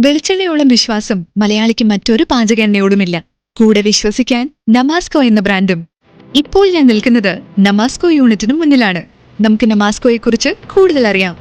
വെളിച്ചെണ്ണയോളം വിശ്വാസം മലയാളിക്ക് മറ്റൊരു പാചക എണ്ണയോടുമില്ല. കൂടെ വിശ്വസിക്കാൻ നമാസ്കോ എന്ന ബ്രാൻഡും. ഇപ്പോൾ ഞാൻ നിൽക്കുന്നത് നമാസ്കോ യൂണിറ്റിനു മുന്നിലാണ്. നമുക്ക് നമാസ്കോയെക്കുറിച്ച് കൂടുതൽ അറിയാം.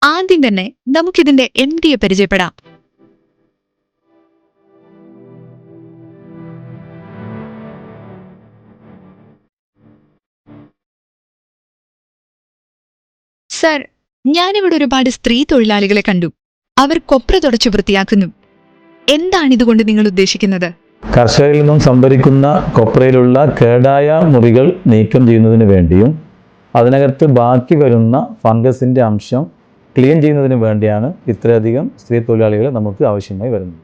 ആദ്യം തന്നെ നമുക്കിതിന്റെ MD പരിചയപ്പെടാം. സർ, ഞാനിവിടെ ഒരുപാട് സ്ത്രീ തൊഴിലാളികളെ കണ്ടു. അവർ കൊപ്ര തുടച്ചു വൃത്തിയാക്കുന്നു. എന്താണിതുകൊണ്ട് നിങ്ങൾ ഉദ്ദേശിക്കുന്നത്? കർഷകരിൽ നിന്നും സംഭരിക്കുന്ന കൊപ്രയിലുള്ള കേടായ മുറികൾ നീക്കം ചെയ്യുന്നതിന് വേണ്ടിയും അതിനകത്ത് ബാക്കി വരുന്ന ഫംഗസിൻ്റെ അംശം ക്ലീൻ ചെയ്യുന്നതിന് വേണ്ടിയാണ് ഇത്രയധികം സ്ത്രീ തൊഴിലാളികൾ നമുക്ക് ആവശ്യമായി വരുന്നത്.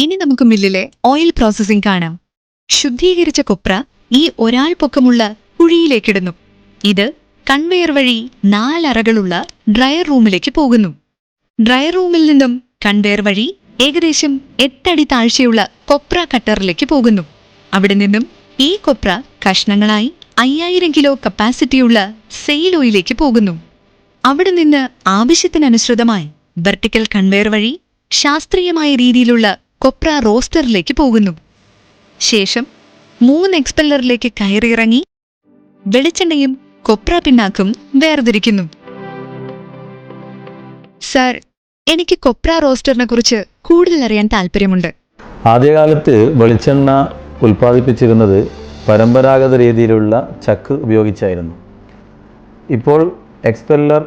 ഇനി നമുക്ക് മില്ലിലെ ഓയിൽ പ്രോസസ്സിംഗ് കാണാം. ശുദ്ധീകരിച്ച കൊപ്ര ഈ ഒരാൾ പൊക്കമുള്ള കുഴിയിലേക്കിടുന്നു. ഇത് കൺവെയർ വഴി 4 അറകളുള്ള ഡ്രയർ റൂമിലേക്ക് പോകുന്നു. ഡ്രയർ റൂമിൽ നിന്നും കൺവെയർ വഴി ഏകദേശം 8 അടി താഴ്ചയുള്ള കൊപ്ര കട്ടറിലേക്ക് പോകുന്നു. അവിടെ നിന്നും ഈ കൊപ്ര കഷ്ണങ്ങളായി 5000 കിലോ കപ്പാസിറ്റിയുള്ള സെയിൽ ഓയിലേക്ക് പോകുന്നു. അവിടെ നിന്ന് ആവശ്യത്തിനനുസൃതമായി വെർട്ടിക്കൽ കൺവെയർ വഴി ശാസ്ത്രീയമായ രീതിയിലുള്ള കൊപ്ര റോസ്റ്ററിലേക്ക് പോകുന്നു. ശേഷം 3 എക്സ്പെല്ലറിലേക്ക് കയറിയിറങ്ങി വെളിച്ചെണ്ണയും കൊപ്ര പിണ്ണാക്കും വേർതിരിക്കുന്നു. സർ, എനിക്ക് കൊപ്ര റോസ്റ്ററിനെ കുറിച്ച് കൂടുതൽ അറിയാൻ താല്പര്യമുണ്ട്. ആദ്യകാലത്ത് വെളിച്ചെണ്ണ ഉൽപ്പാദിപ്പിച്ചിരുന്നത് പരമ്പരാഗത രീതിയിലുള്ള ചക്ക് ഉപയോഗിച്ചായിരുന്നു. ഇപ്പോൾ എക്സ്പെല്ലർ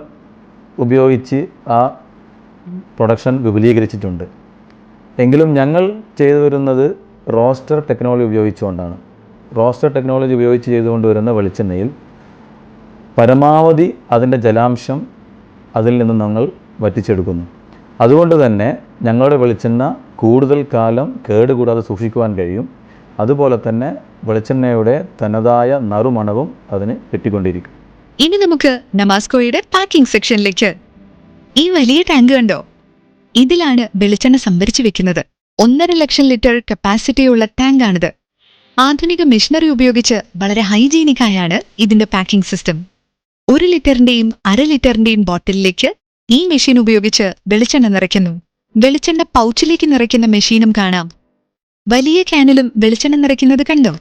ഉപയോഗിച്ച് ആ പ്രൊഡക്ഷൻ വിപുലീകരിച്ചിട്ടുണ്ട്. എങ്കിലും ഞങ്ങൾ ചെയ്തു വരുന്നത് റോസ്റ്റർ ടെക്നോളജി ഉപയോഗിച്ചുകൊണ്ടാണ്. റോസ്റ്റർ ടെക്നോളജി ഉപയോഗിച്ച് ചെയ്തുകൊണ്ട് വരുന്ന വെളിച്ചെണ്ണയിൽ പരമാവധി അതിൻ്റെ ജലാംശം അതിൽ നിന്ന് ഞങ്ങൾ വറ്റിച്ചെടുക്കുന്നു. അതുകൊണ്ട് തന്നെ ഞങ്ങളുടെ വെളിച്ചെണ്ണ കൂടുതൽ കാലം കേടുകൂടാതെ സൂക്ഷിക്കുവാൻ കഴിയും. അതുപോലെ തന്നെ വെളിച്ചെണ്ണയുടെ തനതായ നറുമണവും അതിന് കിട്ടിക്കൊണ്ടിരിക്കും. ഇനി നമുക്ക് നമാസ്കോയുടെ പാക്കിംഗ് സെക്ഷനിലേക്ക്. ഈ വലിയ ടാങ്ക് കണ്ടോ? ഇതിലാണ് വെളിച്ചെണ്ണ സംഭരിച്ചു വെക്കുന്നത്. 1.5 ലക്ഷം ലിറ്റർ കപ്പാസിറ്റിയുള്ള ടാങ്കാണിത്. ആധുനിക മെഷീനറി ഉപയോഗിച്ച് വളരെ ഹൈജീനിക്കായാണ് ഇതിന്റെ പാക്കിംഗ് സിസ്റ്റം. 1 ലിറ്ററിന്റെയും 1/2 ലിറ്ററിന്റെയും ബോട്ടിലിലേക്ക് ഈ മെഷീൻ ഉപയോഗിച്ച് വെളിച്ചെണ്ണ നിറയ്ക്കുന്നു. വെളിച്ചെണ്ണ പൗച്ചിലേക്ക് നിറയ്ക്കുന്ന മെഷീനും കാണാം. വലിയ ക്യാനിലും വെളിച്ചെണ്ണ നിറയ്ക്കുന്നത് കണ്ടോ?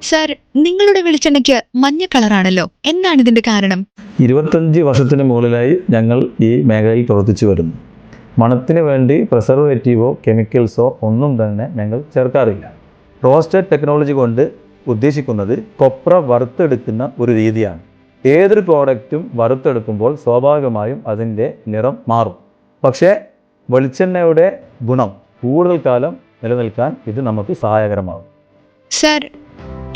സർ, നിങ്ങളുടെ വെളിച്ചെണ്ണയ്ക്ക് മഞ്ഞ കളറാണല്ലോ. എന്താണ് ഇതിന്റെ കാരണം? 25 വർഷത്തിന് മുകളിലായി ഞങ്ങൾ ഈ മേഖലയിൽ പ്രവർത്തിച്ചു വരുന്നു. മണത്തിന് വേണ്ടി പ്രിസർവേറ്റീവോ കെമിക്കൽസോ ഒന്നും തന്നെ ഞങ്ങൾ ചേർക്കാറില്ല. റോസ്റ്റഡ് ടെക്നോളജി കൊണ്ട് ഉദ്ദേശിക്കുന്നത് കൊപ്ര വറുത്തെടുക്കുന്ന ഒരു രീതിയാണ്. ഏതൊരു പ്രോഡക്റ്റും വറുത്തെടുക്കുമ്പോൾ സ്വാഭാവികമായും അതിൻ്റെ നിറം മാറും. പക്ഷേ വെളിച്ചെണ്ണയുടെ ഗുണം കൂടുതൽ കാലം നിലനിൽക്കാൻ ഇത് നമുക്ക് സഹായകരമാകും. സർ,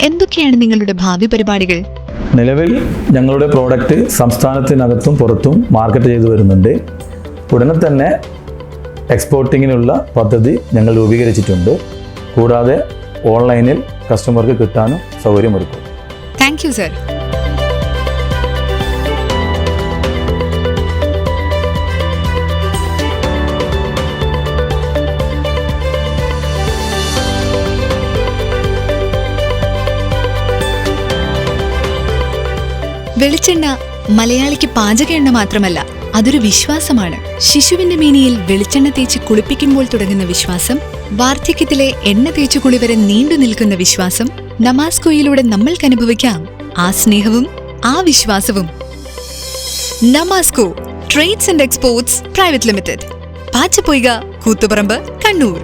എന്തൊക്കെയാണ് നിങ്ങളുടെ ഭാവി പരിപാടികൾ? നിലവിൽ ഞങ്ങളുടെ പ്രോഡക്റ്റ് സംസ്ഥാനത്തിനകത്തും പുറത്തും മാർക്കറ്റ് ചെയ്തു വരുന്നുണ്ട്. ഉടനെ തന്നെ എക്സ്പോർട്ടിങ്ങിനുള്ള പദ്ധതി ഞങ്ങൾ രൂപീകരിച്ചിട്ടുണ്ട്. കൂടാതെ ഓൺലൈനിൽ കസ്റ്റമർക്ക് കിട്ടാനും സൗകര്യമൊരുക്കും. Thank you sir. വെളിച്ചെണ്ണ മലയാളിക്ക് പാചക എണ്ണ മാത്രമല്ല, അതൊരു വിശ്വാസമാണ്. ശിശുവിന്റെ മേനിയിൽ വെളിച്ചെണ്ണ തേച്ച് കുളിപ്പിക്കുമ്പോൾ തുടങ്ങുന്ന വിശ്വാസം, വാർദ്ധക്യത്തിലെ എണ്ണ തേച്ചു കുളി വരെ നീണ്ടു നിൽക്കുന്ന വിശ്വാസം, നമാസ്കോയിലൂടെ നമ്മൾക്ക് അനുഭവിക്കാം ആ സ്നേഹവും ആ വിശ്വാസവും. Namasco trades and exports private limited, Pachapoika, Koothuparamba, Kannur.